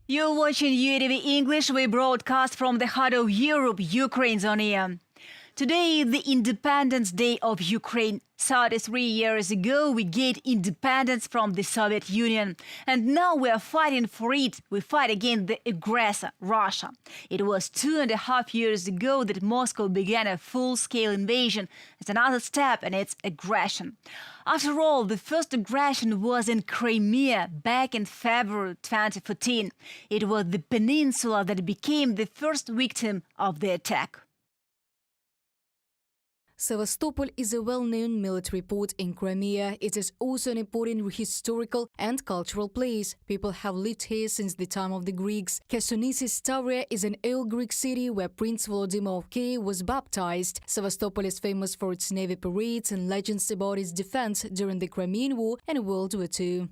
You're watching UATV English. We broadcast from the heart of Europe, Ukraine's on air. Today is the Independence Day of Ukraine. 33 years ago, we gained independence from the Soviet Union. And now we are fighting for it. We fight against the aggressor, Russia. It was 2.5 years ago that Moscow began a full-scale invasion. It's another step in its aggression. After all, the first aggression was in Crimea back in February 2014. It was the peninsula that became the first victim of the attack. Sevastopol is a well-known military port in Crimea. It is also an important historical and cultural place. People have lived here since the time of the Greeks. Chersonissi Stavria is an old Greek city where Prince Volodymyr of Kiev was baptized. Sevastopol is famous for its navy parades and legends about its defense during the Crimean War and World War II.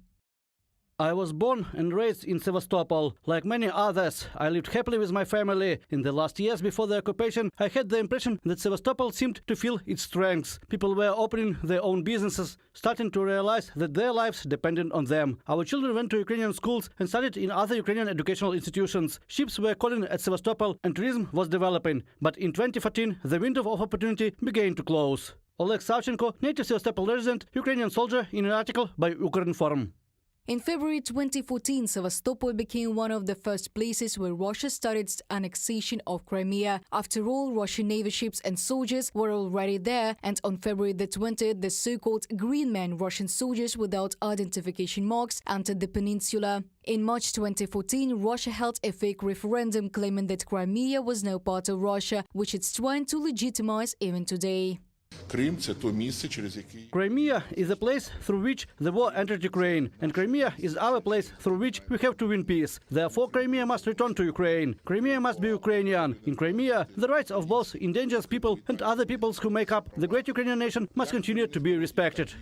I was born and raised in Sevastopol. Like many others, I lived happily with my family. In the last years before the occupation, I had the impression that Sevastopol seemed to feel its strengths. People were opening their own businesses, starting to realize that their lives depended on them. Our children went to Ukrainian schools and studied in other Ukrainian educational institutions. Ships were calling at Sevastopol and tourism was developing. But in 2014, the window of opportunity began to close. Oleg Savchenko, native Sevastopol resident, Ukrainian soldier, in an article by Ukrinform. In February 2014, Sevastopol became one of the first places where Russia started its annexation of Crimea. After all, Russian Navy ships and soldiers were already there, and on February the 20th, the so-called Green Men, Russian soldiers without identification marks, entered the peninsula. In March 2014, Russia held a fake referendum claiming that Crimea was now part of Russia, which it's trying to legitimize even today. Crimea is a place through which the war entered Ukraine, and Crimea is our place through which we have to win peace. Therefore, Crimea must return to Ukraine. Crimea must be Ukrainian. In Crimea, the rights of both indigenous people and other peoples who make up the great Ukrainian nation must continue to be respected.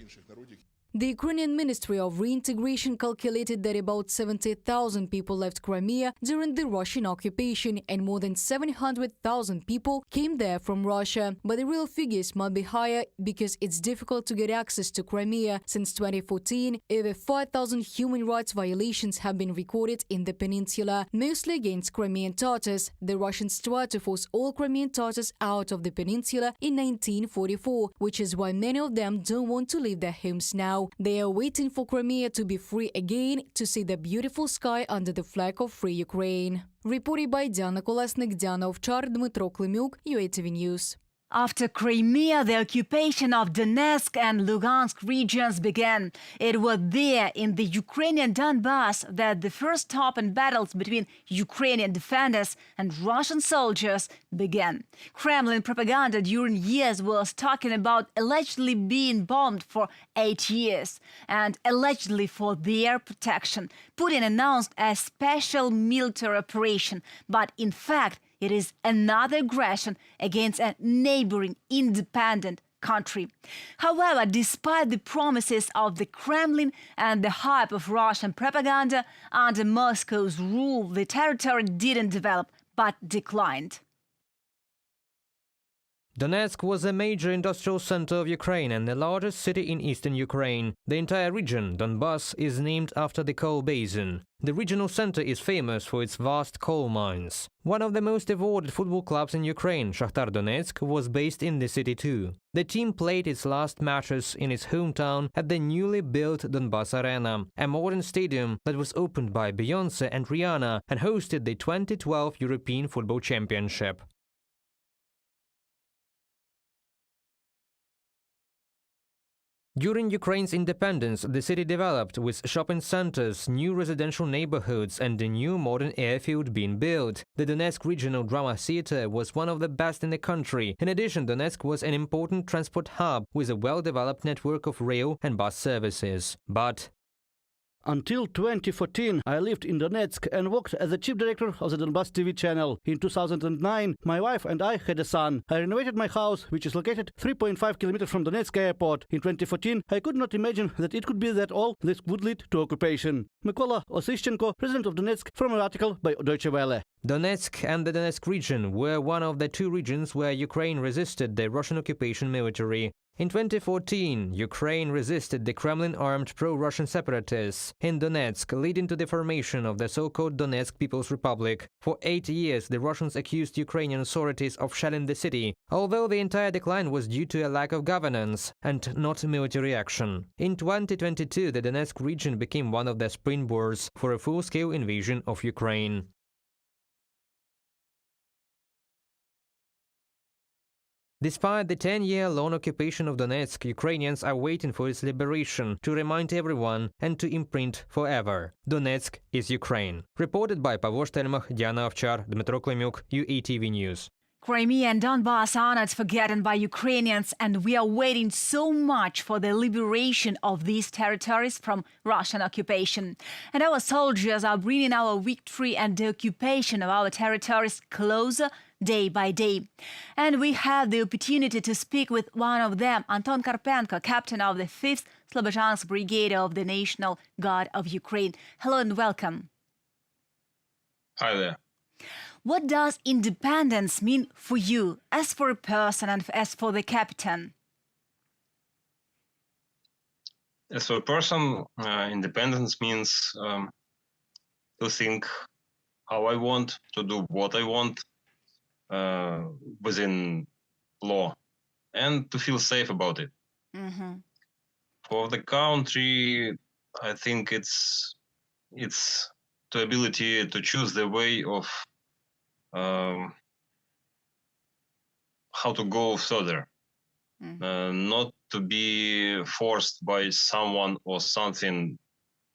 The Ukrainian Ministry of Reintegration calculated that about 70,000 people left Crimea during the Russian occupation and more than 700,000 people came there from Russia. But the real figures might be higher because it's difficult to get access to Crimea. Since 2014, over 5,000 human rights violations have been recorded in the peninsula, mostly against Crimean Tatars. The Russians tried to force all Crimean Tatars out of the peninsula in 1944, which is why many of them don't want to leave their homes now. They are waiting for Crimea to be free again, to see the beautiful sky under the flag of free Ukraine. Reported by Diana Kolesnik, Diana Ovchar, Dmitro Klimyuk, UATV News. After Crimea, the occupation of Donetsk and Lugansk regions began. It was there, in the Ukrainian Donbass, that the first top-end battles between Ukrainian defenders and Russian soldiers began. Kremlin propaganda during years was talking about allegedly being bombed for 8 years and allegedly for their protection. Putin announced a special military operation, but in fact, it is another aggression against a neighboring independent country. However, despite the promises of the Kremlin and the hype of Russian propaganda, under Moscow's rule, the territory didn't develop, but declined. Donetsk was a major industrial center of Ukraine and the largest city in eastern Ukraine. The entire region, Donbass, is named after the coal basin. The regional center is famous for its vast coal mines. One of the most awarded football clubs in Ukraine, Shakhtar Donetsk, was based in the city too. The team played its last matches in its hometown at the newly built Donbass Arena, a modern stadium that was opened by Beyoncé and Rihanna and hosted the 2012 European Football Championship. During Ukraine's independence, the city developed with shopping centers, new residential neighborhoods and a new modern airfield being built. The Donetsk Regional Drama Theater was one of the best in the country. In addition, Donetsk was an important transport hub with a well-developed network of rail and bus services. But until 2014, I lived in Donetsk and worked as the chief director of the Donbass TV channel. In 2009, my wife and I had a son. I renovated my house, which is located 3.5 kilometers from Donetsk airport. In 2014, I could not imagine that it could be that all this would lead to occupation. Mykola Osishchenko, president of Donetsk, from an article by Deutsche Welle. Donetsk and the Donetsk region were one of the two regions where Ukraine resisted the Russian occupation military. In 2014, Ukraine resisted the Kremlin-armed pro-Russian separatists in Donetsk, leading to the formation of the so-called Donetsk People's Republic. For 8 years, the Russians accused Ukrainian authorities of shelling the city, although the entire decline was due to a lack of governance and not military action. In 2022, the Donetsk region became one of the springboards for a full-scale invasion of Ukraine. Despite the 10-year-long occupation of Donetsk, Ukrainians are waiting for its liberation to remind everyone and to imprint forever: Donetsk is Ukraine. Reported by Pavlo Shtelmach, Diana Ovchar, Dmitro Klemyuk, UATV News. Crimea and Donbass are not forgotten by Ukrainians, and we are waiting so much for the liberation of these territories from Russian occupation. And our soldiers are bringing our victory and the occupation of our territories closer day by day. And we have the opportunity to speak with one of them, Anton Karpenko, captain of the 5th Slobozhansk Brigade of the National Guard of Ukraine. Hello and welcome. Hi there. What does independence mean for you, as for a person and as for the captain? As for a person, independence means to think how I want, to do what I want within law, and to feel safe about it. Mm-hmm. For the country, I think it's the ability to choose the way of how to go further, not to be forced by someone or something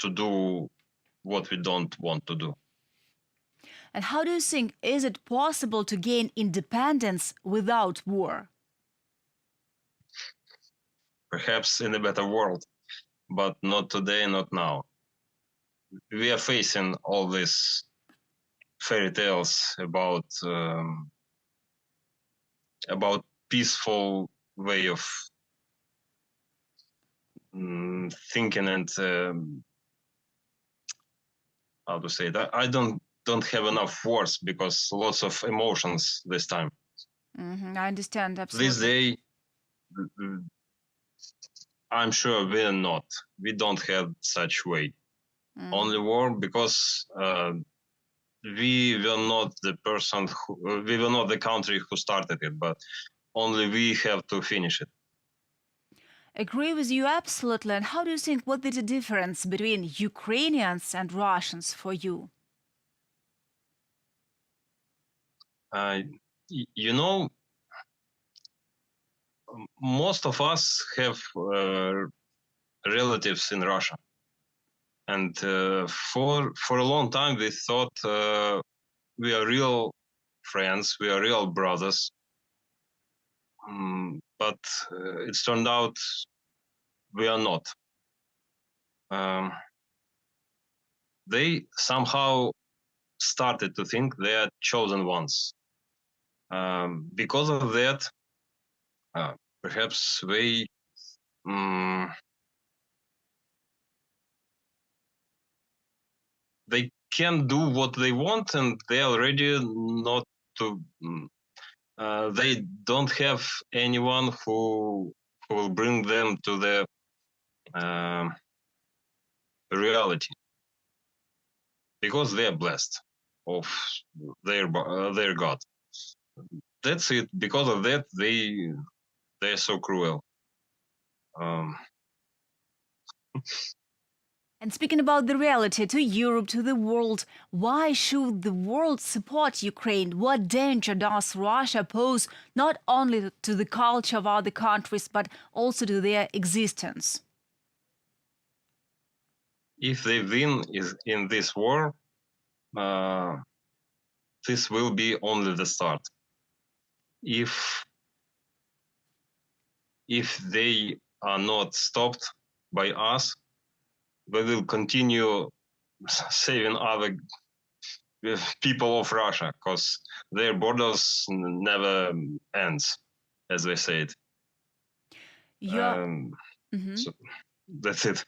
to do what we don't want to do. And how do you think, is it possible to gain independence without war? Perhaps in a better world, but not today, not now. We are facing all these fairy tales about peaceful way of thinking and how to say it. I don't have enough words because lots of emotions this time. Mm-hmm. I understand, absolutely. This day, I'm sure we don't have such way. Only war because we were not the country who started it, but only we have to finish it. Agree with you absolutely. And how do you think, what is the difference between Ukrainians and Russians for you? You know, most of us have relatives in Russia. And for a long time, we thought we are real friends, we are real brothers. But it's turned out we are not. They somehow started to think they are chosen ones. Because of that, perhaps they can do what they want, and they are ready not to. They don't have anyone who will bring them to the reality, because they are blessed of their God. That's it. Because of that, they're so cruel. And speaking about the reality to Europe, to the world, why should the world support Ukraine? What danger does Russia pose not only to the culture of other countries, but also to their existence? If they win in this war, this will be only the start. If they are not stopped by us, we will continue saving other people of Russia, because their borders never ends, as they said. So that's it.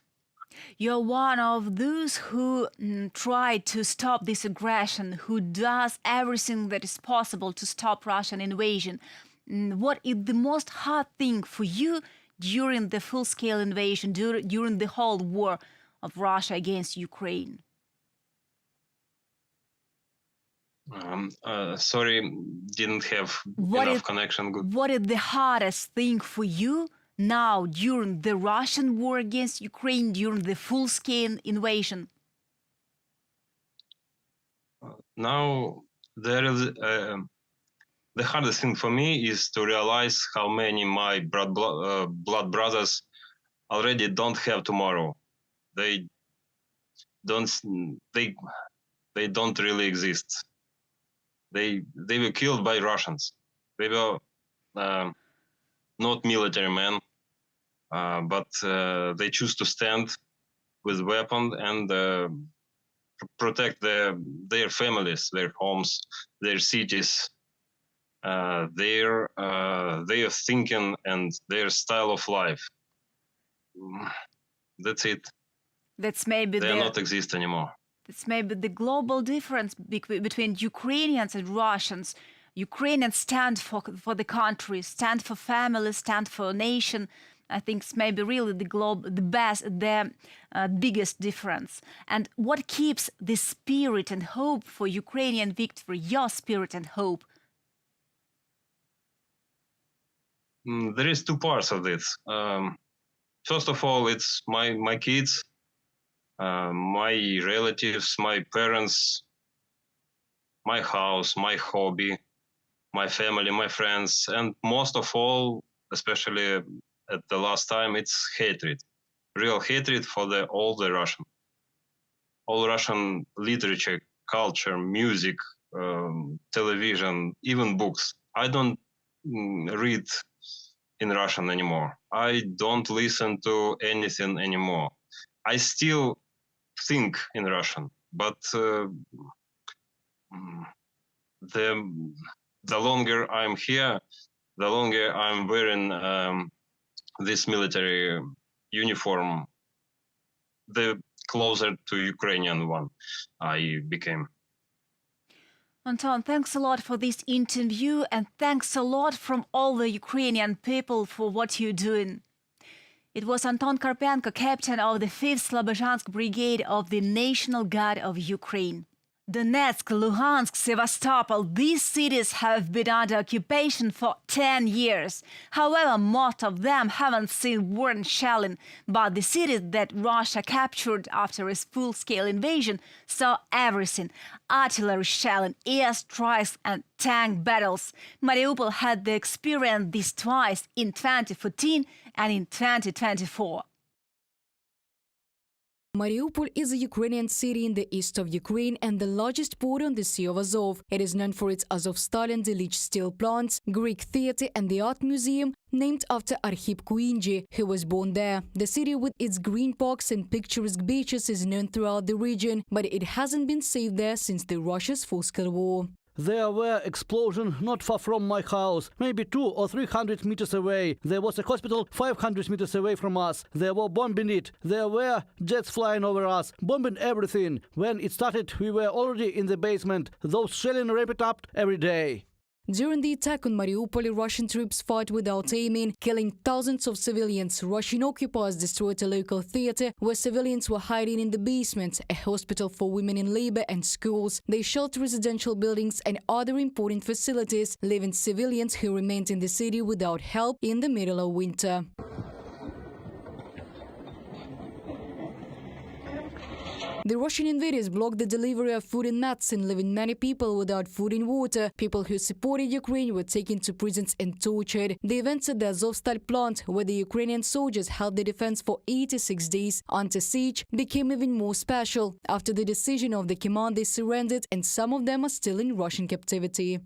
You're one of those who try to stop this aggression, who does everything that is possible to stop Russian invasion. What is the most hard thing for you during the full-scale invasion, during the whole war of Russia against Ukraine? Sorry, didn't have enough connection. Good. What is the hardest thing for you now during the Russian war against Ukraine, during the full-scale invasion? Now, there is the hardest thing for me is to realize how many my blood brothers already don't have tomorrow. They don't really exist. They were killed by Russians. They were not military men, but they choose to stand with weapon and protect their families, their homes, their cities, their thinking and their style of life. That's it. That's maybe They not exist anymore. That's maybe the global difference between Ukrainians and Russians. Ukrainians stand for the country, stand for family, stand for a nation. I think it's maybe really the biggest difference. And what keeps the spirit and hope for Ukrainian victory, your spirit and hope? There is two parts of this. First of all, it's my kids, my relatives, my parents, my house, my hobby, my family, my friends, and most of all, especially at the last time, it's hatred, real hatred for all Russian literature, culture, music, television, even books. I don't read in Russian anymore. I don't listen to anything anymore. I still think in Russian, but the longer I'm here, the longer I'm wearing this military uniform, the closer to Ukrainian one I became. Anton, thanks a lot for this interview, and thanks a lot from all the Ukrainian people for what you're doing. It was Anton Karpenko, captain of the 5th Slobozhansk Brigade of the National Guard of Ukraine. Donetsk, Luhansk, Sevastopol, these cities have been under occupation for 10 years. However, most of them haven't seen war and shelling, but the cities that Russia captured after its full-scale invasion saw everything: artillery shelling, airstrikes and tank battles. Mariupol had the experience this twice, in 2014 and in 2024. Mariupol is a Ukrainian city in the east of Ukraine and the largest port on the Sea of Azov. It is known for its Azovstal and Ilyich steel plants, Greek theatre and the art museum, named after Arkhip Kuinji, who was born there. The city with its green parks and picturesque beaches is known throughout the region, but it hasn't been safe there since the Russia's full-scale war. There were explosions not far from my house, maybe 200 or 300 meters away. There was a hospital 500 meters away from us. They were bombing it. There were jets flying over us, bombing everything. When it started, we were already in the basement. Those shelling ramped up every day. During the attack on Mariupol, Russian troops fought without aiming, killing thousands of civilians. Russian occupiers destroyed a local theater where civilians were hiding in the basement, a hospital for women in labor and schools. They shelled residential buildings and other important facilities, leaving civilians who remained in the city without help in the middle of winter. The Russian invaders blocked the delivery of food in Maxim, leaving many people without food and water. People who supported Ukraine were taken to prisons and tortured. The events at the Azovstal plant, where the Ukrainian soldiers held the defense for 86 days under siege, became even more special. After the decision of the command, they surrendered, and some of them are still in Russian captivity.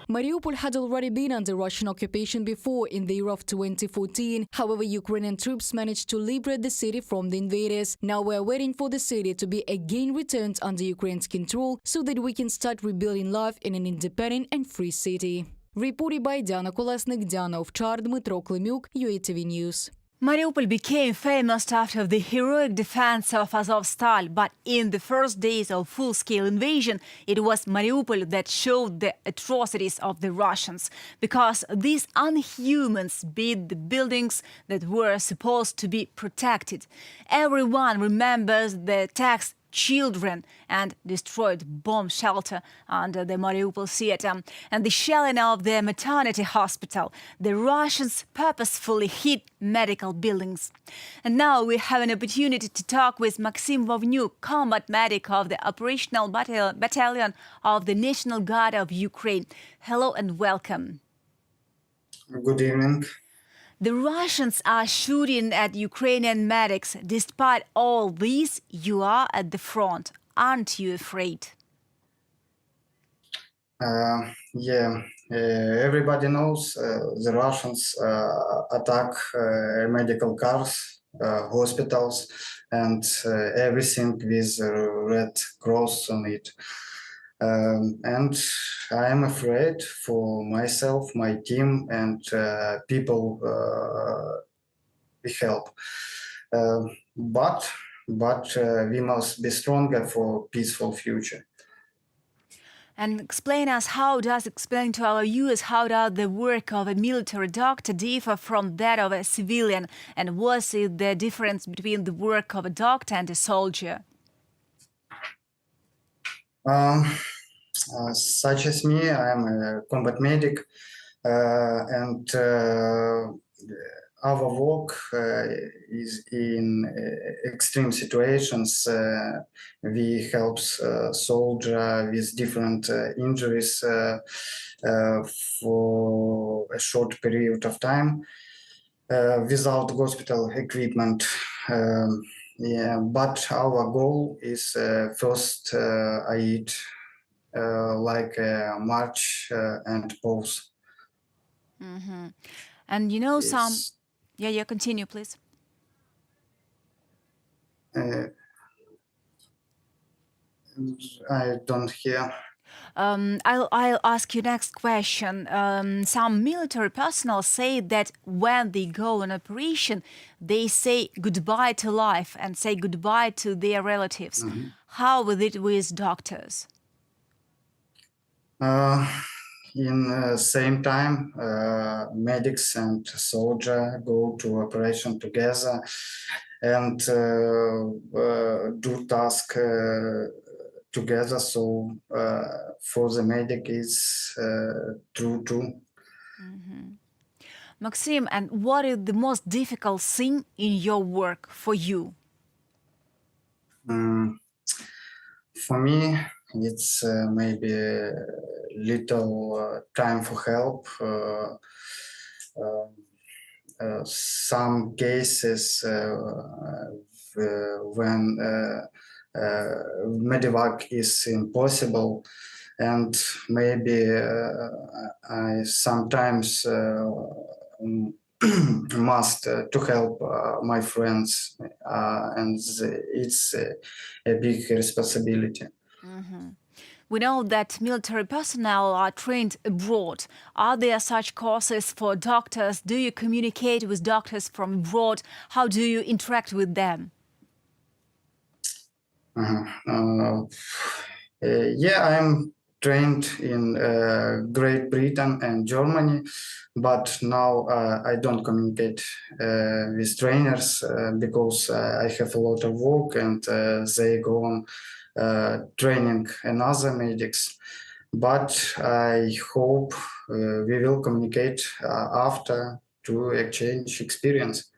Mariupol had already been under Russian occupation before, in the year of 2014. However, Ukrainian troops managed to liberate the city from the invaders. Now we're waiting for the city to be again returned under Ukraine's control so that we can start rebuilding life in an independent and free city. Reported by Diana Kolesnik, Diana Ovchar, Dmitro Klimyuk, UATV News. Mariupol became famous after the heroic defense of Azovstal, but in the first days of full-scale invasion, it was Mariupol that showed the atrocities of the Russians, because these unhumans beat the buildings that were supposed to be protected. Everyone remembers the attacks children and destroyed bomb shelter under the Mariupol theater and the shelling of the maternity hospital. The Russians purposefully hit medical buildings. And now we have an opportunity to talk with Maxim, combat medic of the operational battalion of the National Guard of Ukraine. Hello and welcome. Good evening. The Russians are shooting at Ukrainian medics. Despite all this, you are at the front. Aren't you afraid? Everybody knows the Russians attack medical cars, hospitals, and everything with Red Cross on it. And I am afraid for myself, my team, and people we help. But we must be stronger for peaceful future. And explain to our viewers, how does the work of a military doctor differ from that of a civilian? And what is the difference between the work of a doctor and a soldier? Such as me, I am a combat medic, and our work is in extreme situations. We help soldiers with different injuries for a short period of time without hospital equipment. But our goal is first aid, like march and pause. Mm-hmm. And you know, Yeah, continue, please. I don't hear. I'll ask you next question. Some military personnel say that when they go on operation, they say goodbye to life and say goodbye to their relatives. Mm-hmm. How is it with doctors? In same time, medics and soldier go to operation together and do task together. So for the medic is true too. Mm-hmm. Maxim, and what is the most difficult thing in your work for you? For me, it's maybe a little time for help. Some cases when medevac is impossible, and maybe I sometimes must to help my friends, and it's a big responsibility. Mm-hmm. We know that military personnel are trained abroad. Are there such courses for doctors? Do you communicate with doctors from abroad? How do you interact with them? I'm trained in Great Britain and Germany, but now I don't communicate with trainers because I have a lot of work and they go on training another medics. But I hope we will communicate after to exchange experience.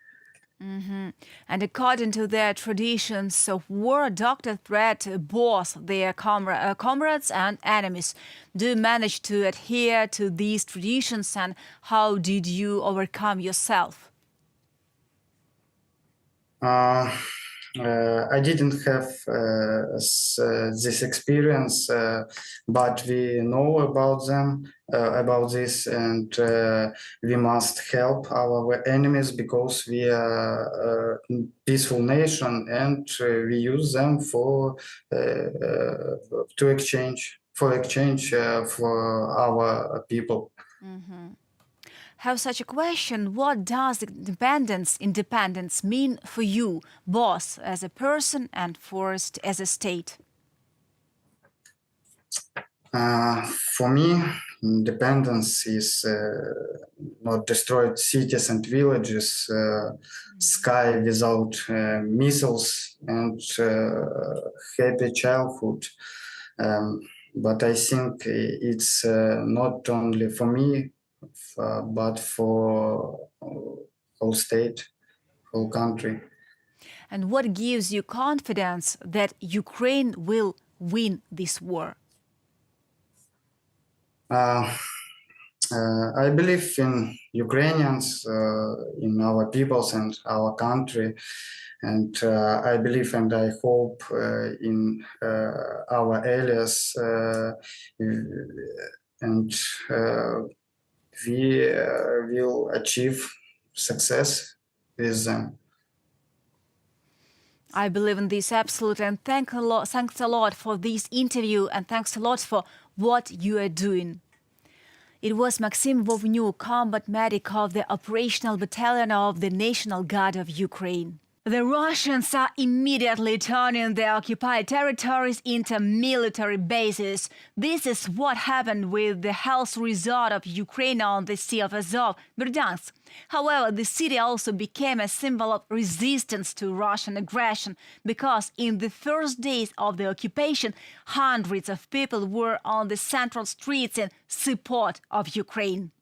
Mm-hmm. And according to their traditions of war, doctors threat both their comrades and enemies. Do you manage to adhere to these traditions, and how did you overcome yourself? I didn't have this experience, but we know about this, and we must help our enemies because we are a peaceful nation, and we use them for exchange for our people. Mm-hmm. have such a question. What does independence mean for you, both as a person and first as a state? For me, independence is not destroyed cities and villages, sky without missiles, and happy childhood. But I think it's not only for me, but for whole state, whole country. And what gives you confidence that Ukraine will win this war? I believe in Ukrainians, in our peoples and our country, and I believe and I hope in our allies, and we will achieve success with them. I believe in this absolutely, and thanks a lot for this interview, and thanks a lot for what you are doing. It was Maxim Vovnyuk, combat medic of the Operational Battalion of the National Guard of Ukraine. The Russians are immediately turning their occupied territories into military bases. This is what happened with the health resort of Ukraine on the Sea of Azov, Berdansk. However, the city also became a symbol of resistance to Russian aggression because in the first days of the occupation, hundreds of people were on the central streets in support of Ukraine.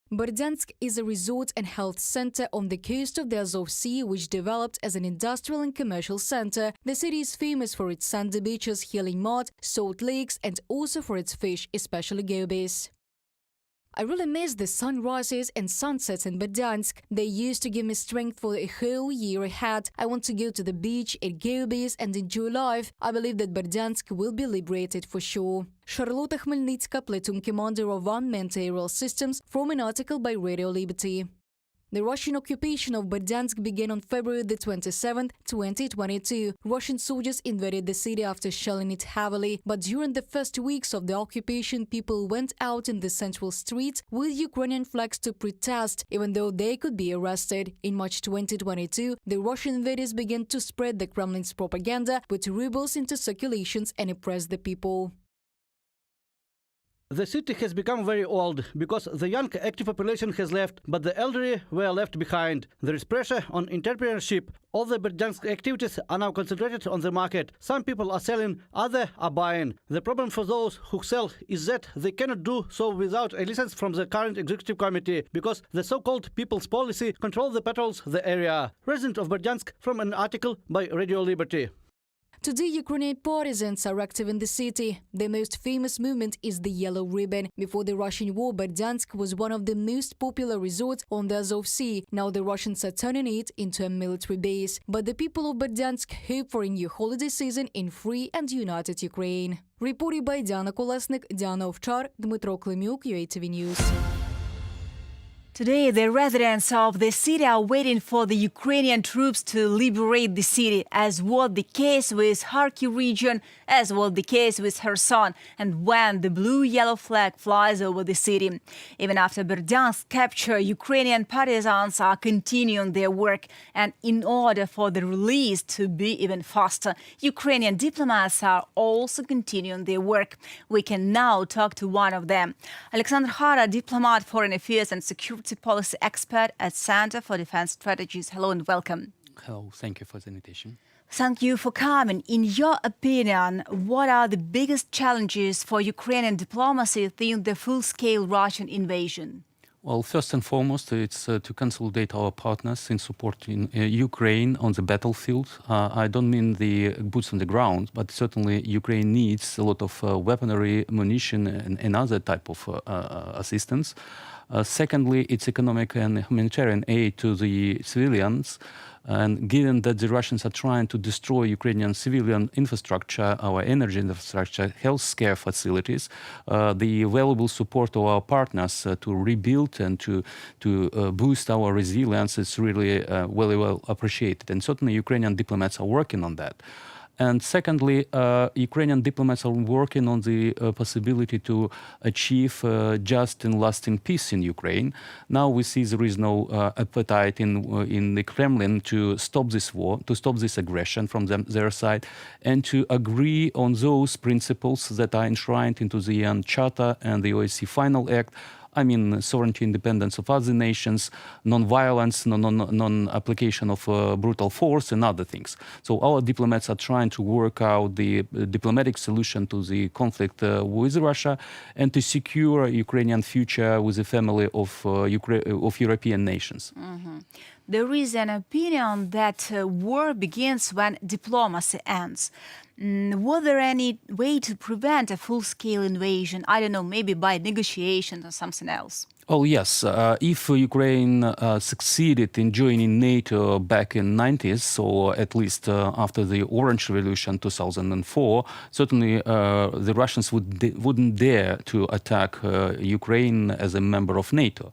Berdansk is a resort and health center on the coast of the Azov Sea, which developed as an industrial and commercial center. The city is famous for its sandy beaches, healing mud, salt lakes, and also for its fish, especially gobies. I really miss the sunrises and sunsets in Berdansk. They used to give me strength for a whole year ahead. I want to go to the beach, eat gobies, and enjoy life. I believe that Berdansk will be liberated for sure. Charlotta Khmelnytska, platoon commander of unmanned aerial systems, from an article by Radio Liberty. The Russian occupation of Berdansk began on February the 27th, 2022. Russian soldiers invaded the city after shelling it heavily, but during the first weeks of the occupation, people went out in the central streets with Ukrainian flags to protest, even though they could be arrested. In March 2022, the Russian invaders began to spread the Kremlin's propaganda, put rubles into circulations and oppress the people. The city has become very old because the young active population has left, but the elderly were left behind. There is pressure on entrepreneurship. All the Berdansk activities are now concentrated on the market. Some people are selling, others are buying. The problem for those who sell is that they cannot do so without a license from the current executive committee, because the so-called people's policy controls the patrols the area. Resident of Berdansk from an article by Radio Liberty. Today, Ukrainian partisans are active in the city. The most famous movement is the Yellow Ribbon. Before the Russian war, Berdansk was one of the most popular resorts on the Azov Sea. Now the Russians are turning it into a military base. But the people of Berdansk hope for a new holiday season in free and united Ukraine. Reported by Diana Kolesnik, Diana Ovchar, Dmitro Klimyuk, UATV News. Today, the residents of the city are waiting for the Ukrainian troops to liberate the city, as was the case with Kharkiv region, as was the case with Kherson, and when the blue-yellow flag flies over the city. Even after Berdansk's capture, Ukrainian partisans are continuing their work, and in order for the release to be even faster, Ukrainian diplomats are also continuing their work. We can now talk to one of them. Alexander Hara, diplomat, foreign affairs and security policy expert at Center for Defense Strategies. Hello and welcome. Hello, thank you for the invitation. Thank you for coming. In your opinion, what are the biggest challenges for Ukrainian diplomacy in the full-scale Russian invasion? Well, first and foremost, it's to consolidate our partners in supporting Ukraine on the battlefield. I don't mean the boots on the ground, but certainly Ukraine needs a lot of weaponry, munition, and other type of assistance. Secondly, it's economic and humanitarian aid to the civilians. And given that the Russians are trying to destroy Ukrainian civilian infrastructure, our energy infrastructure, healthcare facilities, the available support of our partners to rebuild and to boost our resilience is really very well appreciated. And certainly Ukrainian diplomats are working on that. And secondly, Ukrainian diplomats are working on the possibility to achieve just and lasting peace in Ukraine. Now we see there is no appetite in the Kremlin to stop this war, to stop this aggression from their side, and to agree on those principles that are enshrined into the UN Charter and the OSCE Final Act. I mean, sovereignty, independence of other nations, non-violence, non-application of brutal force, and other things. So our diplomats are trying to work out the diplomatic solution to the conflict with Russia and to secure a Ukrainian future with a family of European nations. There is an opinion that war begins when diplomacy ends. Was there any way to prevent a full-scale invasion? I don't know, maybe by negotiation or something else? Oh, yes. If Ukraine succeeded in joining NATO back in 90s, or at least after the Orange Revolution 2004, certainly the Russians wouldn't dare to attack Ukraine as a member of NATO.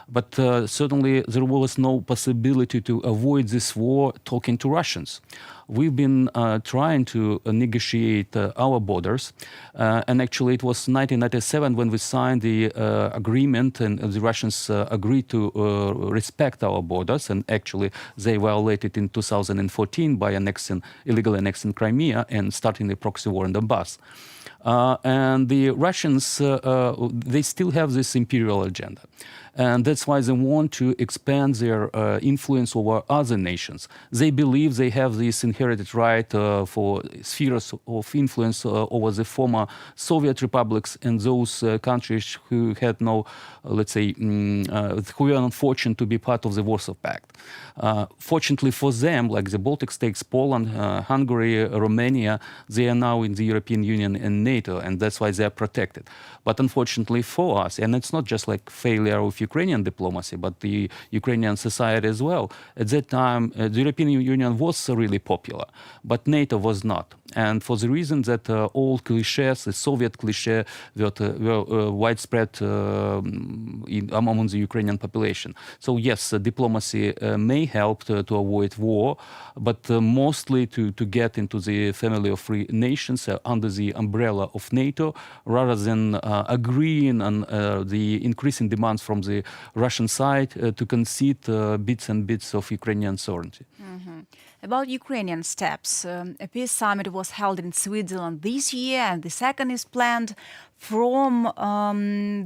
But certainly there was no possibility to avoid this war talking to Russians. We've been trying to negotiate our borders, and actually it was 1997 when we signed the agreement, and the Russians agreed to respect our borders, and actually they violated in 2014 by illegally annexing Crimea and starting the proxy war in Donbass. And the Russians, they still have this imperial agenda. And that's why they want to expand their influence over other nations. They believe they have this inherited right for spheres of influence over the former Soviet republics and those countries who had no, let's say, who were unfortunate to be part of the Warsaw Pact. Fortunately for them, like the Baltic states, Poland, Hungary, Romania, they are now in the European Union and NATO, and that's why they are protected. But unfortunately for us, and it's not just like failure of Ukrainian diplomacy, but the Ukrainian society as well. At that time, the European Union was really popular, but NATO was not. And for the reason that all cliches, the Soviet cliché, were widespread among the Ukrainian population. So yes, diplomacy may help to avoid war, but mostly to get into the family of free nations under the umbrella of NATO, rather than agreeing on the increasing demands from the Russian side to concede bits and bits of Ukrainian sovereignty. About Ukrainian steps, a peace summit was held in Switzerland this year, and the second is planned. From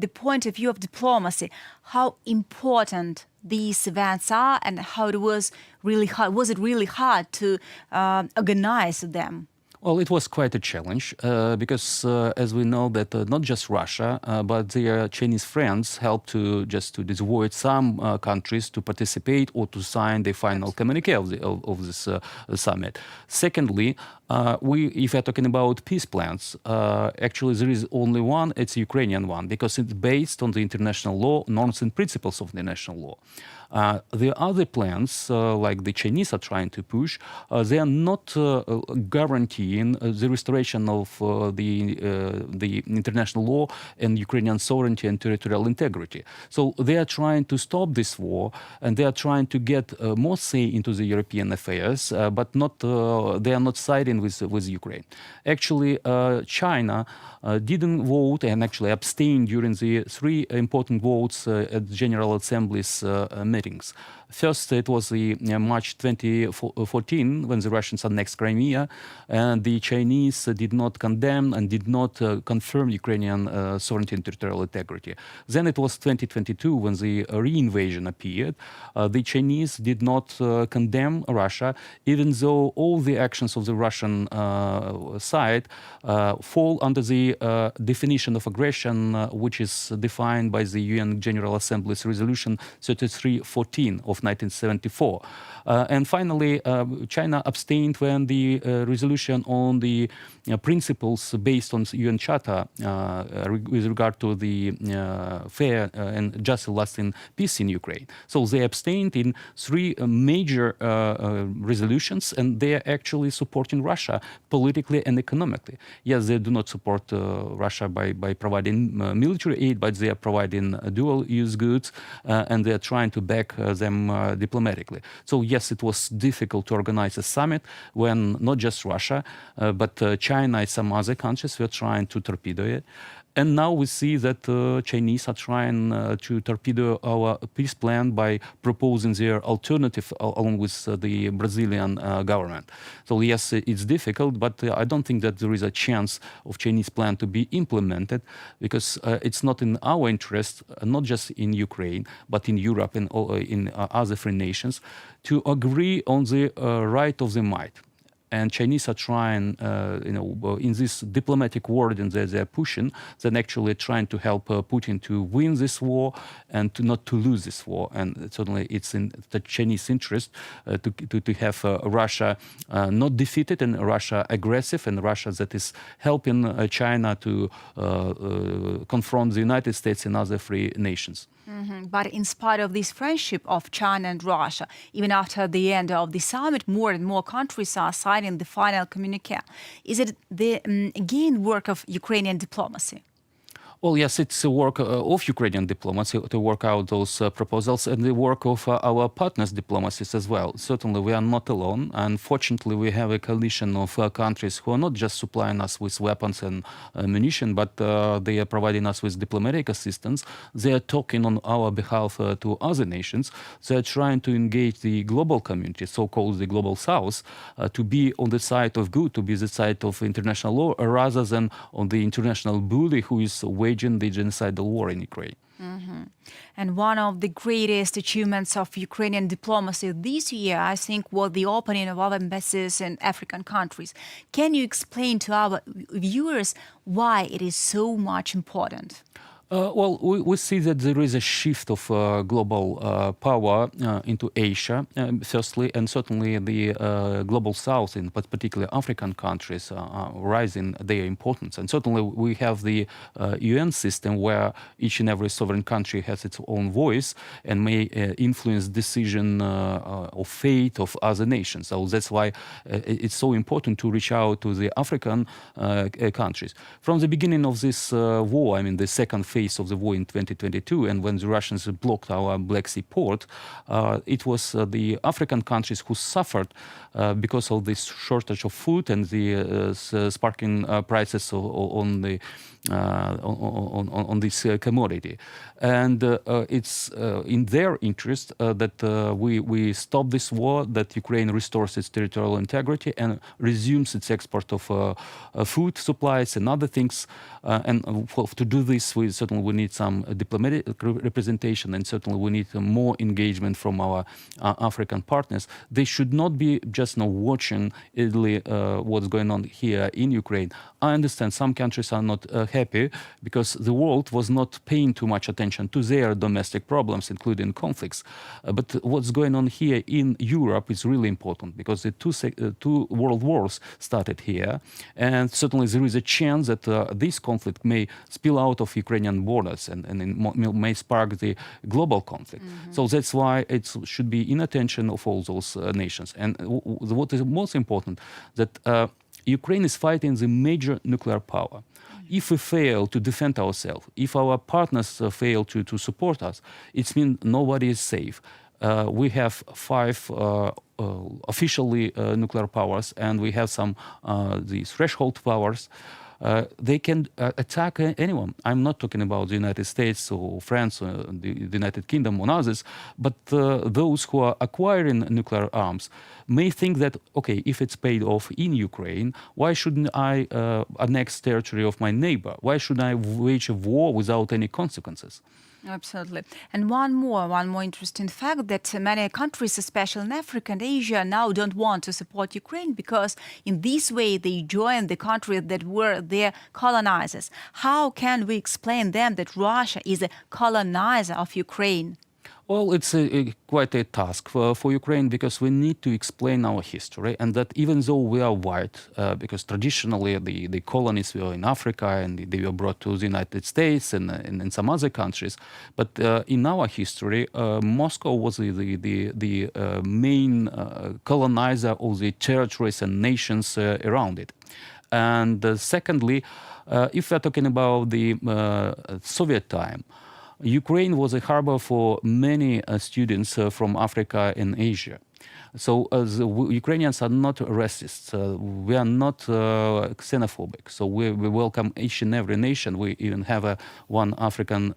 the point of view of diplomacy, how important these events are, and how it was really hard. Was it really hard to organize them? Well, it was quite a challenge because, as we know, that not just Russia, but their Chinese friends helped to dissuade some countries to participate or to sign the final communique of this summit. Secondly, if we're talking about peace plans, actually there is only one. It's the Ukrainian one because it's based on the international law, norms and principles of the international law. The other plans, like the Chinese are trying to push, they are not guaranteeing the restoration of the international law and Ukrainian sovereignty and territorial integrity. So they are trying to stop this war, and they are trying to get more say into the European affairs, but they are not siding with Ukraine. Actually, China didn't vote and actually abstained during the three important votes at General Assembly's meetings. First, it was the March 2014 when the Russians annexed Crimea, and the Chinese did not condemn and did not confirm Ukrainian sovereignty and territorial integrity. Then it was 2022 when the re-invasion appeared. The Chinese did not condemn Russia, even though all the actions of the Russian side fall under the definition of aggression, which is defined by the UN General Assembly's Resolution 3314 of 1974. And finally, China abstained when the resolution on the principles based on the UN Charter with regard to the fair and just lasting peace in Ukraine. So they abstained in three major resolutions, and they are actually supporting Russia politically and economically. Yes, they do not support Russia by providing military aid, but they are providing dual-use goods, and they are trying to back attack them diplomatically. So yes, it was difficult to organize a summit when not just Russia, but China and some other countries were trying to torpedo it. And now we see that Chinese are trying to torpedo our peace plan by proposing their alternative along with the Brazilian government. So yes, it's difficult, but I don't think that there is a chance of Chinese plan to be implemented because it's not in our interest, not just in Ukraine, but in Europe and in other free nations, to agree on the right of the might. And Chinese are trying, in this diplomatic wording that they're pushing, they're actually trying to help Putin to win this war and not to lose this war. And certainly it's in the Chinese interest to have Russia not defeated and Russia aggressive, and Russia that is helping China to confront the United States and other free nations. But in spite of this friendship of China and Russia, even after the end of the summit, more and more countries are signing the final communique. Is it the, again, work of Ukrainian diplomacy? Well, yes, it's a work of Ukrainian diplomacy to work out those proposals and the work of our partners' diplomacies as well. Certainly, we are not alone. And fortunately, we have a coalition of countries who are not just supplying us with weapons and ammunition, but they are providing us with diplomatic assistance. They are talking on our behalf to other nations. They are trying to engage the global community, so-called the Global South, to be on the side of good, to be the side of international law, rather than on the international bully who is waging the genocidal war in Ukraine. And one of the greatest achievements of Ukrainian diplomacy this year, I think, was the opening of our embassies in African countries. Can you explain to our viewers why it is so much important? Well, we see that there is a shift of global power into Asia, firstly, and certainly the global south, in particular African countries, are rising their importance. And certainly we have the UN system where each and every sovereign country has its own voice and may influence decision of fate of other nations. So that's why it's so important to reach out to the African countries. From the beginning of this war, I mean the second phase of the war in 2022, and when the Russians blocked our Black Sea port, it was the African countries who suffered because of this shortage of food and the sparking prices on the on this commodity. And it's in their interest that we stop this war, that Ukraine restores its territorial integrity and resumes its export of food supplies and other things. And to do this, we certainly need some diplomatic representation, and certainly we need more engagement from our African partners. They should not be just watching idly what's going on here in Ukraine. I understand some countries are not happy because the world was not paying too much attention to their domestic problems, including conflicts. But what's going on here in Europe is really important because the two world wars started here. And certainly there is a chance that this conflict may spill out of Ukrainian borders and may spark the global conflict. So that's why it should be in attention of all those nations. And what is most important, that Ukraine is fighting the major nuclear power. If we fail to defend ourselves, if our partners fail to support us, it means nobody is safe. We have 5 officially nuclear powers, and we have some the threshold powers. They can attack anyone. I'm not talking about the United States or France or the United Kingdom or others, but those who are acquiring nuclear arms may think that, okay, if it's paid off in Ukraine, why shouldn't I annex territory of my neighbor? Why should I wage a war without any consequences? Absolutely. And one more interesting fact, that many countries, especially in Africa and Asia, now don't want to support Ukraine because in this way they join the countries that were their colonizers. How can we explain them that Russia is a colonizer of Ukraine? Well, it's quite a task for Ukraine because we need to explain our history, and that even though we are white, because traditionally the colonies were in Africa and they were brought to the United States and in some other countries, but in our history, Moscow was the main colonizer of the territories and nations around it. And secondly, if we're talking about the Soviet time, Ukraine was a harbor for many students from Africa and Asia. So the Ukrainians are not racists. We are not xenophobic. So we welcome each and every nation. We even have one African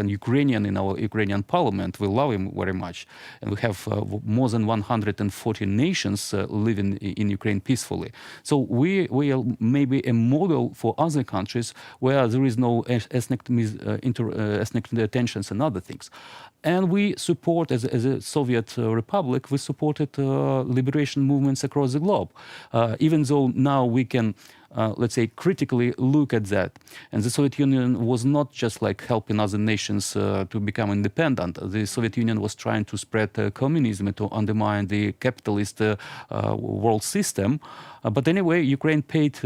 Ukrainian in our Ukrainian parliament. We love him very much. And we have more than 140 nations living in Ukraine peacefully. So we are maybe a model for other countries where there is no ethnic tensions and other things. And we support, as a Soviet republic, we supported liberation movements across the globe. Even though now we can, let's say, critically look at that. And the Soviet Union was not just like helping other nations to become independent. The Soviet Union was trying to spread communism to undermine the capitalist world system. But anyway, Ukraine paid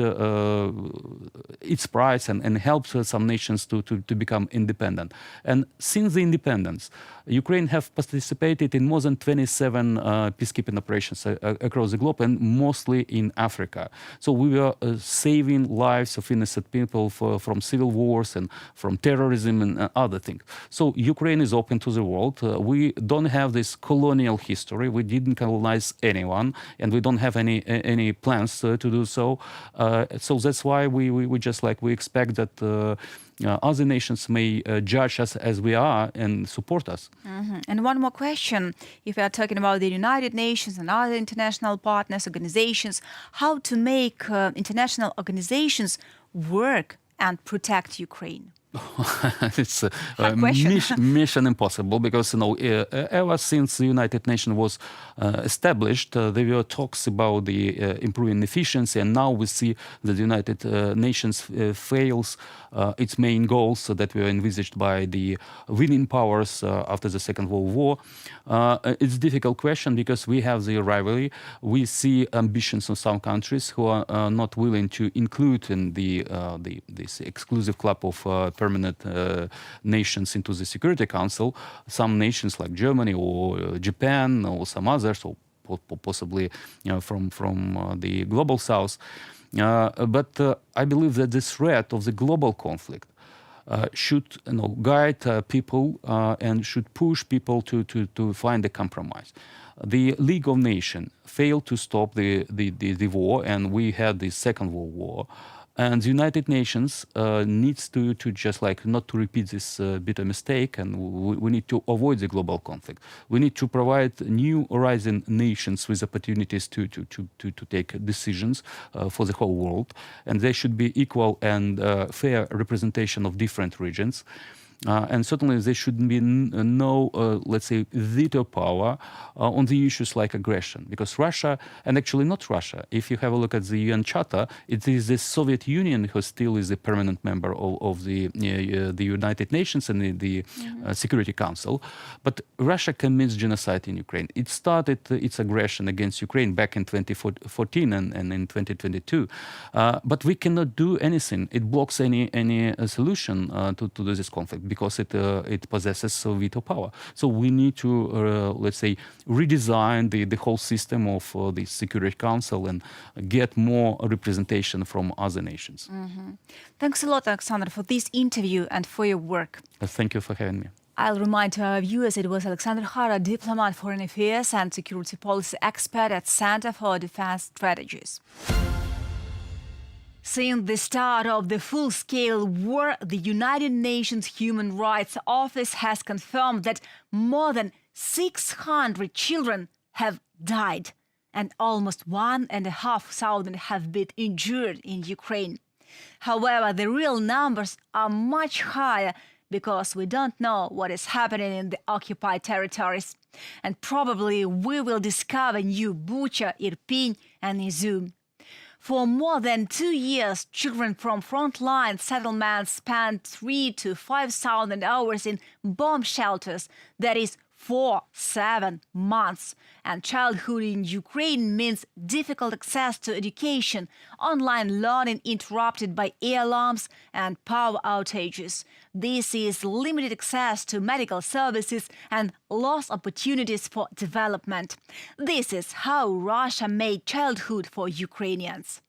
its price and helped some nations to become independent. And since the independence, Ukraine have participated in more than 27 peacekeeping operations across the globe, and mostly in Africa. So we were saving lives of innocent people from civil wars and from terrorism and other things. So Ukraine is open to the world. We don't have this colonial history. We didn't colonize anyone, and we don't have any plans to do so. So that's why we just like we expect that other nations may judge us as we are and support us. Mm-hmm. And one more question. If we are talking about the United Nations and other international partners, organizations, how to make international organizations work and protect Ukraine? It's mission impossible because ever since the United Nations was established, there were talks about the improving efficiency, and now we see that the United Nations fails its main goals that were envisaged by the winning powers after the Second World War. It's a difficult question because we have the rivalry. We see ambitions of some countries who are not willing to include in this exclusive club of permanent nations into the Security Council. Some nations like Germany or Japan or some others, or possibly from the global south. But I believe that the threat of the global conflict should guide people and should push people to find a compromise. The League of Nations failed to stop the war, and we had the Second World War. And the United Nations needs to just like not to repeat this bitter mistake, and we need to avoid the global conflict. We need to provide new rising nations with opportunities to take decisions for the whole world, and there should be equal and fair representation of different regions. And certainly there should be no, let's say, veto power on the issues like aggression. Because Russia, and actually not Russia, if you have a look at the UN Charter, it is the Soviet Union who still is a permanent member of the United Nations and the Security Council. But Russia commits genocide in Ukraine. It started its aggression against Ukraine back in 2014 and in 2022. But we cannot do anything. It blocks any solution to this conflict, because it possesses veto power. So we need to, let's say, redesign the whole system of the Security Council and get more representation from other nations. Mm-hmm. Thanks a lot, Alexander, for this interview and for your work. Thank you for having me. I'll remind to our viewers it was Alexander Hara, diplomat, foreign affairs and security policy expert at Center for Defense Strategies. Since the start of the full-scale war, the United Nations Human Rights Office has confirmed that more than 600 children have died and almost 1,500 have been injured in Ukraine. However, the real numbers are much higher because we don't know what is happening in the occupied territories. And probably we will discover new Bucha, Irpin and Izum. For more than 2 years, children from frontline settlements spent 3,000 to 5,000 hours in bomb shelters, that is 4-7 months. And childhood in Ukraine means difficult access to education, online learning interrupted by air alarms and power outages. This is limited access to medical services and lost opportunities for development. This is how Russia made childhood for Ukrainians.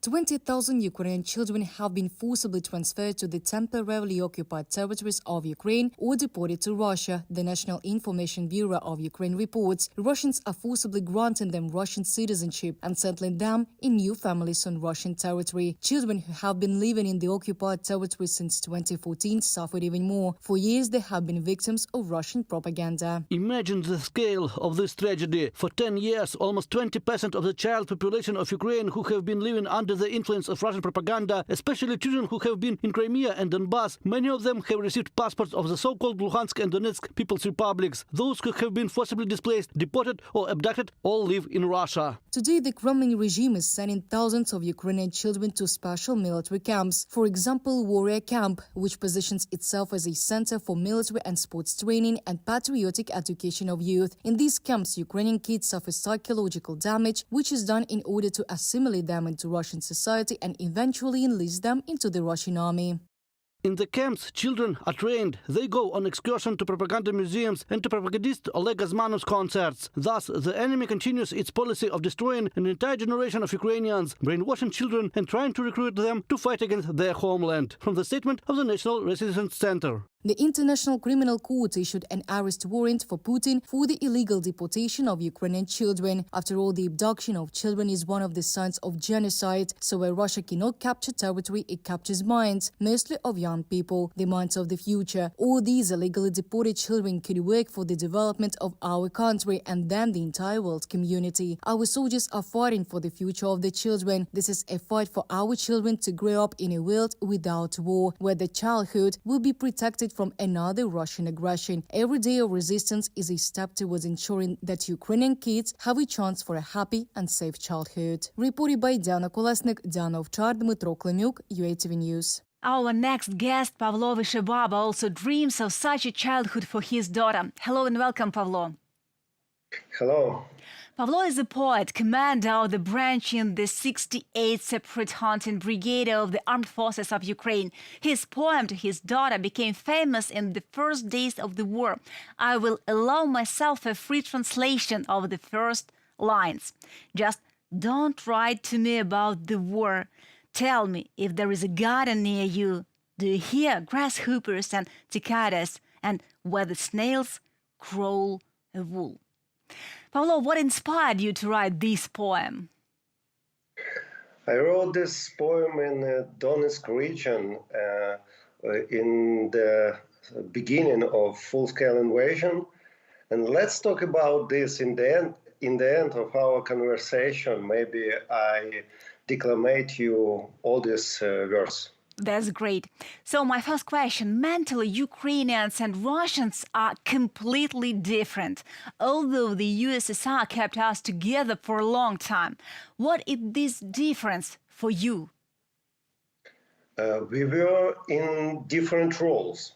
20,000 Ukrainian children have been forcibly transferred to the temporarily occupied territories of Ukraine or deported to Russia, the National Information Bureau of Ukraine reports. Russians are forcibly granting them Russian citizenship and settling them in new families on Russian territory. Children who have been living in the occupied territory since 2014 suffered even more. For years, they have been victims of Russian propaganda. Imagine the scale of this tragedy. For 10 years, almost 20% of the child population of Ukraine who have been living under the influence of Russian propaganda, especially children who have been in Crimea and Donbass, many of them have received passports of the so-called Luhansk and Donetsk People's Republics. Those who have been forcibly displaced, deported or abducted all live in Russia. Today, the Kremlin regime is sending thousands of Ukrainian children to special military camps. For example, Warrior Camp, which positions itself as a center for military and sports training and patriotic education of youth. In these camps, Ukrainian kids suffer psychological damage, which is done in order to assimilate them into Russian society and eventually enlist them into the Russian army. In the camps, children are trained. They go on excursion to propaganda museums and to propagandist Oleg Gazmanov's concerts. Thus, the enemy continues its policy of destroying an entire generation of Ukrainians, brainwashing children and trying to recruit them to fight against their homeland. From the statement of the National Resistance Center. The International Criminal Court issued an arrest warrant for Putin for the illegal deportation of Ukrainian children. After all, the abduction of children is one of the signs of genocide. So where Russia cannot capture territory, it captures minds, mostly of young people, the minds of the future. All these illegally deported children could work for the development of our country and then the entire world community. Our soldiers are fighting for the future of the children. This is a fight for our children to grow up in a world without war, where their childhood will be protected from another Russian aggression. Every day of resistance is a step towards ensuring that Ukrainian kids have a chance for a happy and safe childhood. Reported by Diana Kolesnik, Diana Ovchar, Dmytro Klemyuk, UATV News. Our next guest, Pavlo Vyshababa, also dreams of such a childhood for his daughter. Hello and welcome, Pavlo. Hello. Pavlo is a poet, commander of the branch in the 68th Separate Hunting Brigade of the Armed Forces of Ukraine. His poem to his daughter became famous in the first days of the war. I will allow myself a free translation of the first lines. Just don't write to me about the war. Tell me if there is a garden near you. Do you hear grasshoppers and cicadas, and where the snails crawl a wool? Pavlo, what inspired you to write this poem? I wrote this poem in the Donetsk region in the beginning of full-scale invasion. And let's talk about this in the end of our conversation. Maybe I declamate you all this verse. That's great. So my first question, mentally, Ukrainians and Russians are completely different. Although the USSR kept us together for a long time, what is this difference for you? We were in different roles.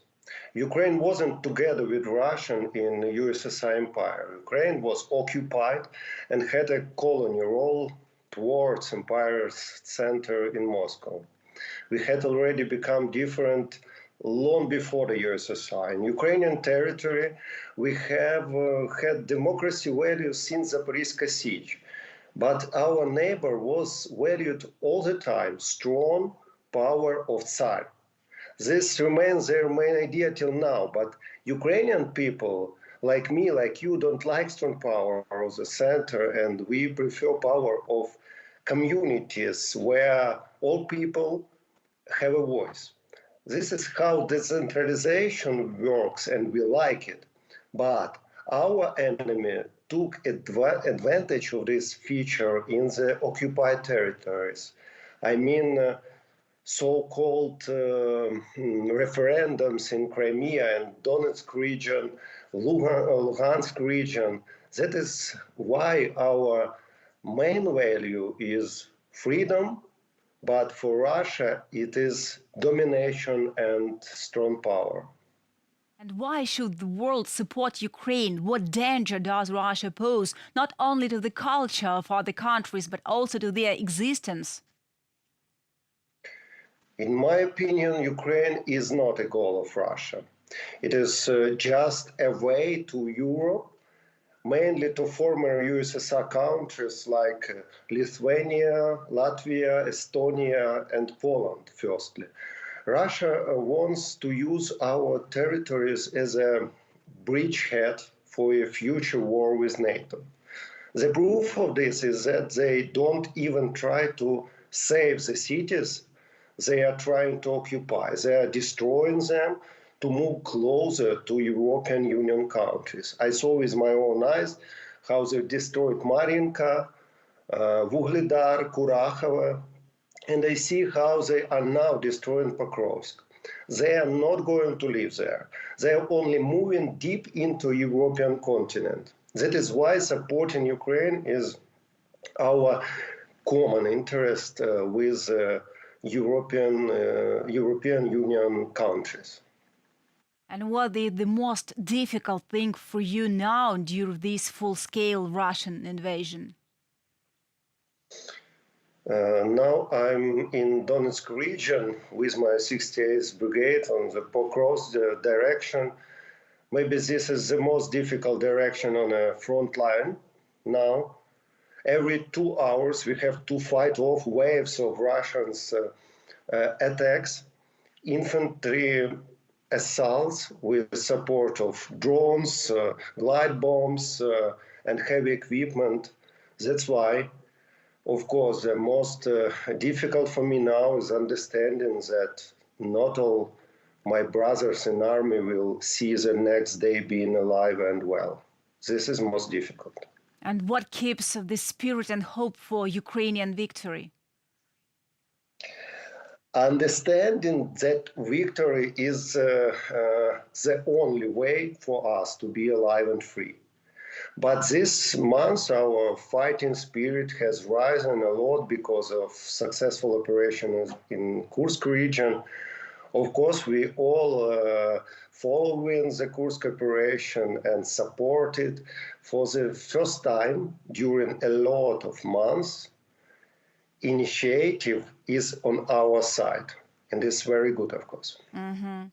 Ukraine wasn't together with Russia in the USSR empire. Ukraine was occupied and had a colony role towards empire's center in Moscow. We had already become different long before the USSR. In Ukrainian territory, we have had democracy values since the Zaporizhzhia siege. But our neighbor was valued all the time, strong power of Tsar. This remains their main idea till now. But Ukrainian people, like me, like you, don't like strong power of the center, and we prefer power of communities where all people have a voice. This is how decentralization works, and we like it. But our enemy took advantage of this feature in the occupied territories. I mean, so-called referendums in Crimea and Donetsk region, Luhansk region. That is why our main value is freedom, but for Russia it is domination and strong power. And why should the world support Ukraine? What danger does Russia pose, not only to the culture of other countries, but also to their existence? In my opinion, Ukraine is not a goal of Russia. It is just a way to Europe mainly to former USSR countries like Lithuania, Latvia, Estonia, and Poland, firstly. Russia wants to use our territories as a bridgehead for a future war with NATO. The proof of this is that they don't even try to save the cities they are trying to occupy. They are destroying them to move closer to European Union countries. I saw with my own eyes how they destroyed Marinka, Vuhledar, Kurakhova, and I see how they are now destroying Pokrovsk. They are not going to live there. They are only moving deep into European continent. That is why supporting Ukraine is our common interest with European Union countries. And what is the most difficult thing for you now during this full-scale Russian invasion? Now I'm in Donetsk region with my 68th Brigade on the Pokrovsk direction. Maybe this is the most difficult direction on a front line now. Every 2 hours we have to fight off waves of Russians attacks, infantry assaults with support of drones, glide bombs, and heavy equipment. That's why, of course, the most difficult for me now is understanding that not all my brothers in army will see the next day being alive and well. This is most difficult. And what keeps the spirit and hope for Ukrainian victory? Understanding that victory is the only way for us to be alive and free. But this month, our fighting spirit has risen a lot because of successful operations in Kursk region. Of course, we all following the Kursk operation and support it. For the first time during a lot of months, initiative is on our side, and it's very good, of course. Mm-hmm.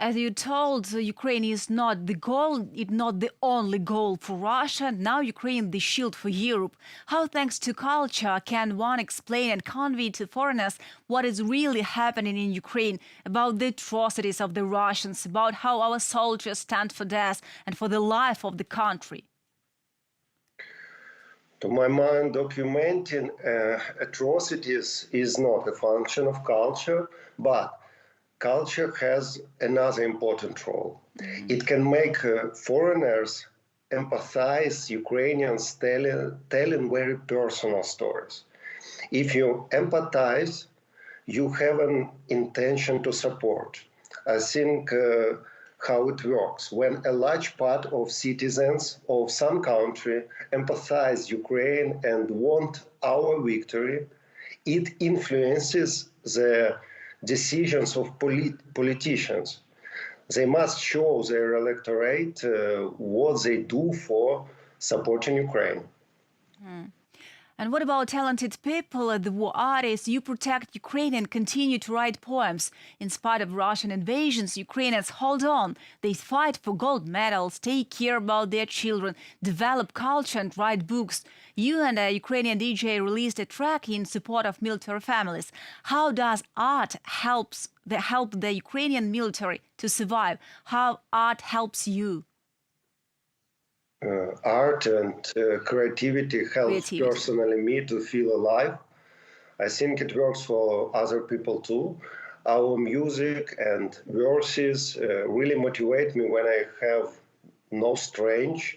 As you told, Ukraine is not the goal, it's not the only goal for Russia. Now Ukraine the shield for Europe. How, thanks to culture, can one explain and convey to foreigners what is really happening in Ukraine, about the atrocities of the Russians, about how our soldiers stand for death and for the life of the country? To my mind, documenting atrocities is not a function of culture, but culture has another important role. Mm-hmm. It can make foreigners empathize Ukrainians telling very personal stories. If you empathize, you have an intention to support. I think how it works. When a large part of citizens of some country empathize Ukraine and want our victory, it influences the decisions of politicians. They must show their electorate what they do for supporting Ukraine. Mm. And what about talented people, the war artists? You protect Ukraine and continue to write poems. In spite of Russian invasions, Ukrainians hold on. They fight for gold medals, take care about their children, develop culture and write books. You and a Ukrainian DJ released a track in support of military families. How does art help the Ukrainian military to survive? How art helps you? Art and creativity helps personally me to feel alive. I think it works for other people too. Our music and verses really motivate me when I have no strength.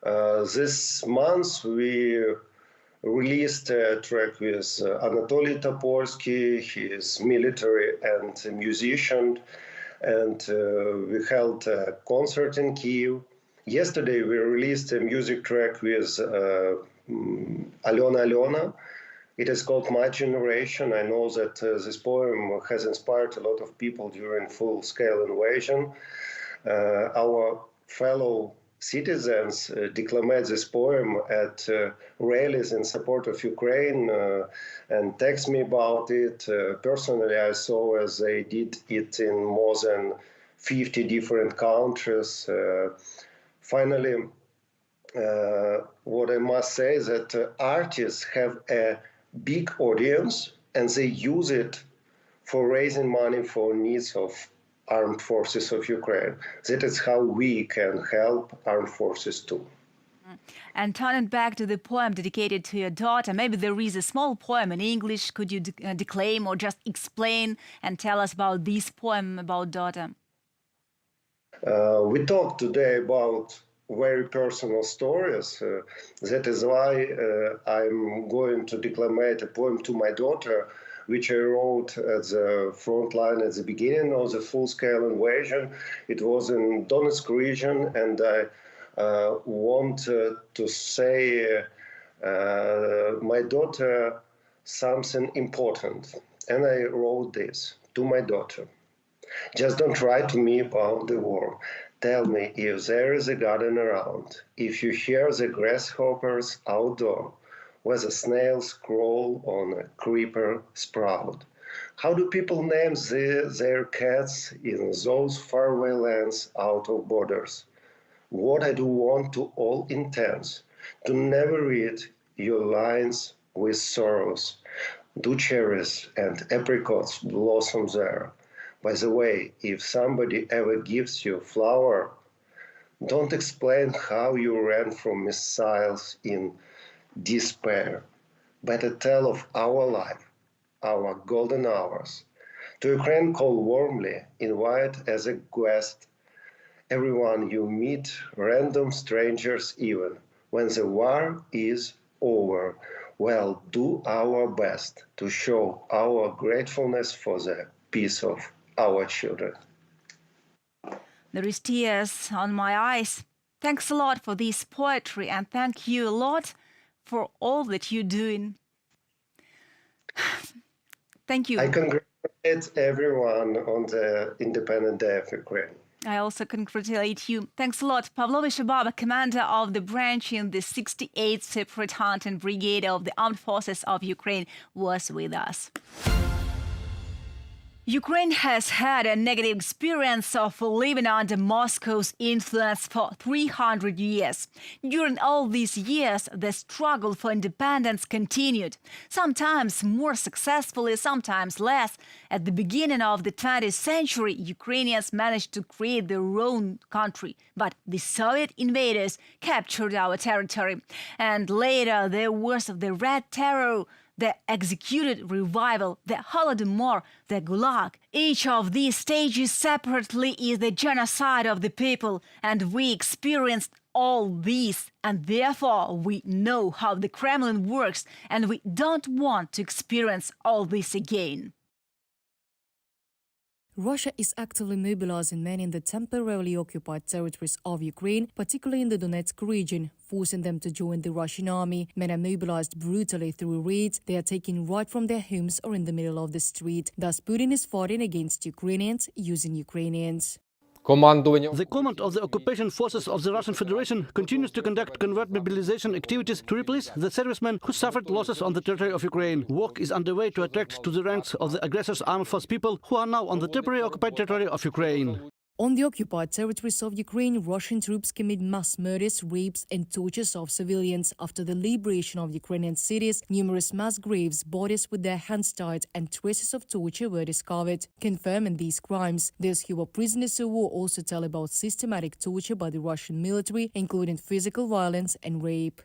This month we released a track with Anatoly Topolsky. He is military and a musician, and we held a concert in Kyiv. Yesterday, we released a music track with Alena. It is called My Generation. I know that this poem has inspired a lot of people during full-scale invasion. Our fellow citizens declaimed this poem at rallies in support of Ukraine and text me about it. Personally, I saw as they did it in more than 50 different countries. Finally, what I must say is that artists have a big audience and they use it for raising money for needs of armed forces of Ukraine. That is how we can help armed forces too. And turning back to the poem dedicated to your daughter, maybe there is a small poem in English. Could you declaim or just explain and tell us about this poem about daughter? We talked today about very personal stories. That is why I'm going to declaim a poem to my daughter, which I wrote at the front line at the beginning of the full-scale invasion. It was in Donetsk region, and I want to say my daughter something important. And I wrote this to my daughter. Just don't write to me about the war. Tell me if there is a garden around, if you hear the grasshoppers outdoor, whether snails crawl on a creeper sprout. How do people name their cats in those faraway lands out of borders? What I do want to all intents, to never read your lines with sorrows. Do cherries and apricots blossom there? By the way, if somebody ever gives you a flower, don't explain how you ran from missiles in despair. Better tell of our life, our golden hours. To Ukraine, call warmly, invite as a guest everyone you meet, random strangers even, when the war is over. Well, do our best to show our gratefulness for the peace of our children. There is tears on my eyes. Thanks a lot for this poetry, and thank you a lot for all that you're doing. Thank you. I congratulate everyone on the Independent Day of Ukraine. I also congratulate you. Thanks a lot. Pavlo Vyshababa, commander of the branch in the 68th Separate Hunting Brigade of the Armed Forces of Ukraine, was with us. Ukraine has had a negative experience of living under Moscow's influence for 300 years. During all these years, the struggle for independence continued, sometimes more successfully, sometimes less. At the beginning of the 20th century, Ukrainians managed to create their own country, but the Soviet invaders captured our territory. And later, the worst of the Red Terror, the executed revival, the Holodomor, the Gulag. Each of these stages separately is the genocide of the people, and we experienced all these, and therefore we know how the Kremlin works, and we don't want to experience all this again. Russia is actively mobilizing men in the temporarily occupied territories of Ukraine, particularly in the Donetsk region, forcing them to join the Russian army. Men are mobilized brutally through raids they are taken right from their homes or in the middle of the street. Thus, Putin is fighting against Ukrainians using Ukrainians. The command of the occupation forces of the Russian Federation continues to conduct covert mobilization activities to replace the servicemen who suffered losses on the territory of Ukraine. Work is underway to attract to the ranks of the aggressors' armed force people who are now on the temporarily occupied territory of Ukraine. On the occupied territories of Ukraine, Russian troops commit mass murders, rapes and tortures of civilians. After the liberation of Ukrainian cities, numerous mass graves, bodies with their hands tied and traces of torture were discovered, confirming these crimes. Those who were prisoners of war also tell about systematic torture by the Russian military, including physical violence and rape.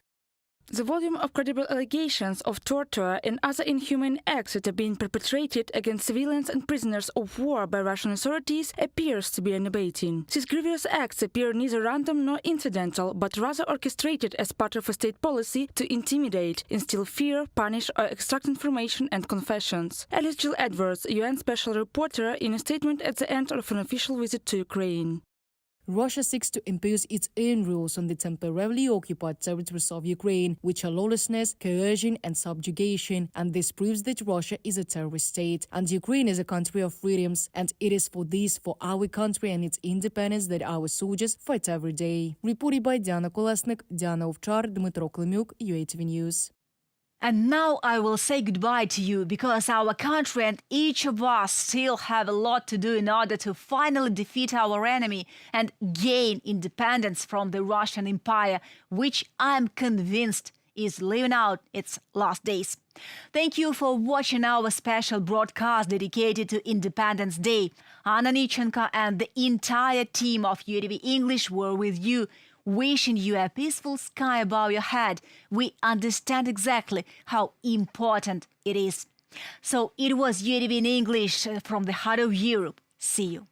The volume of credible allegations of torture and other inhuman acts that are being perpetrated against civilians and prisoners of war by Russian authorities appears to be unabating. These grievous acts appear neither random nor incidental, but rather orchestrated as part of a state policy to intimidate, instill fear, punish or extract information and confessions. Alice Jill Edwards, UN Special Reporter, in a statement at the end of an official visit to Ukraine. Russia seeks to impose its own rules on the temporarily occupied territories of Ukraine, which are lawlessness, coercion and subjugation, and this proves that Russia is a terrorist state, and Ukraine is a country of freedoms, and it is for this, for our country and its independence, that our soldiers fight every day. Reported by Diana Kolesnik, Diana Ovchar, Dmitro Klimuk, UATV News. And now I will say goodbye to you because our country and each of us still have a lot to do in order to finally defeat our enemy and gain independence from the Russian Empire, which I'm convinced is living out its last days. Thank you for watching our special broadcast dedicated to Independence Day. Anna Nichenko and the entire team of UATV English were with you, wishing you a peaceful sky above your head. We understand exactly how important it is. So it was UATV in English from the heart of Europe. See you.